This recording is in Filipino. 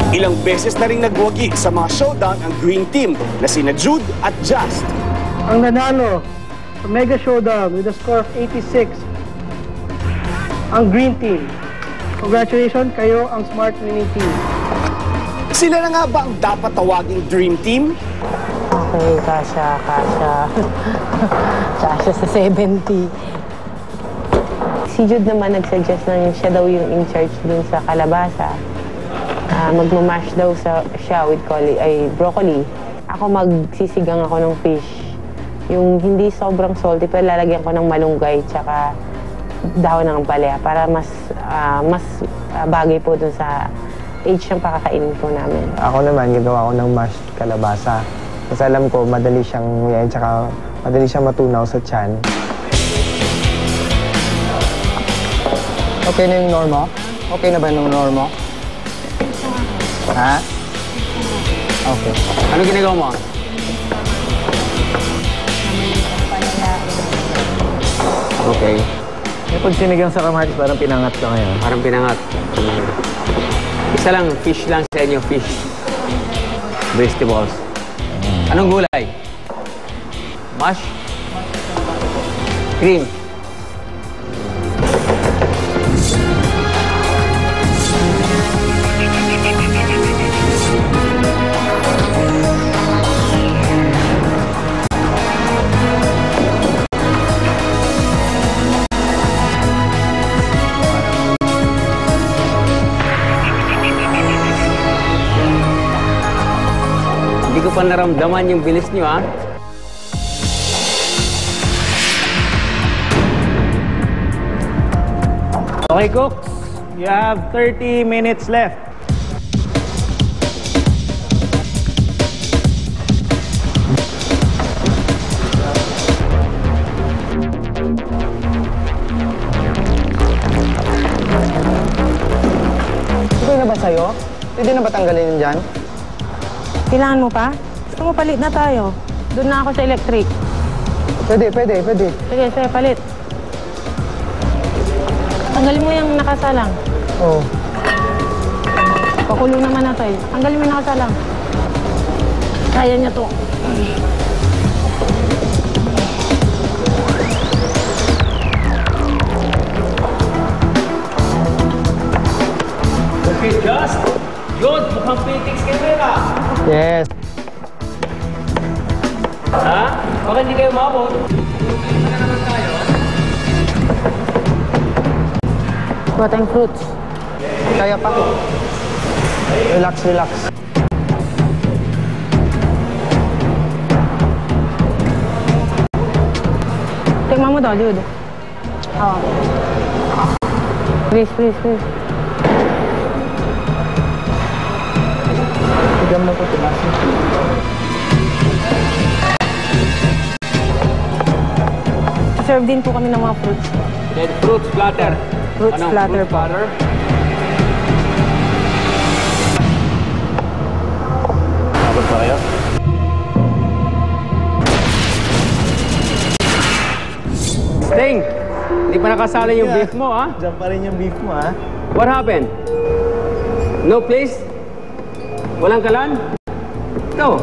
Ilang beses na rin nagwagi sa mga showdown ang Green Team na sina Jude at Just. Ang nanalo sa Mega Showdown with a score of 86, ang Green Team. Congratulations, kayo ang Smart Winning Team. Sila na nga ba ang dapat tawaging Dream Team? Okay, kasha. Kasha sa 70. Si Jude naman nag-suggest na siya daw yung in charge dun sa kalabasa. Magmamash daw siya with broccoli. Ako magsisigang ako ng fish. Yung hindi sobrang salty, pero lalagyan ko ng malunggay tsaka dahon ng ampalaya para mas bagay po dun sa age ng pakakainin po namin. Ako naman, gagawa ko ng mashed kalabasa. Kasi alam ko, madali siyang nguyain, tsaka madali siyang matunaw sa tiyan. Okay na yung normo? Okay na ba yung normo? Ha? Okay. Ano ginagawa mo? Okay. Yung pag sinigang sa kamatis, parang pinangat ka ngayon. Parang pinangat. Isa lang, fish lang sa inyo, fish. Vegetables. Anong gulay? Mash? Cream? Hindi ko pa naramdaman yung bilis nyo, ha? Okay, cooks. You have 30 minutes left. Okay na ba sa'yo? Pwede na ba tanggalin yun dyan? Kailangan mo pa? Gusto mo palit na tayo. Doon na ako sa electric. Pwede. Sige, palit. Tanggalin mo yung nakasalang. Oo. Pakulo naman na tayo. Tanggalin mo yung nakasalang. Kaya niya to. Okay, Just. Yun, mukhang Phoenix camera. Yes. Ha? Baka hindi kayo maabot. Tulungin na naman tayo. Kuha tayong fruits. Kaya pa. Relax. Tingnan mo daw, Jude. Oo. Please. Bigyan mo ko tumasin. Serve din po kami ng mga fruits. Then fruit splatter. Fruit splatter po. Abot pa kayo? Sting! Hindi pa nakasala yung beef mo, ha? Diyan pa rin yung beef mo, ha? What happened? No place? Walang kalan? No.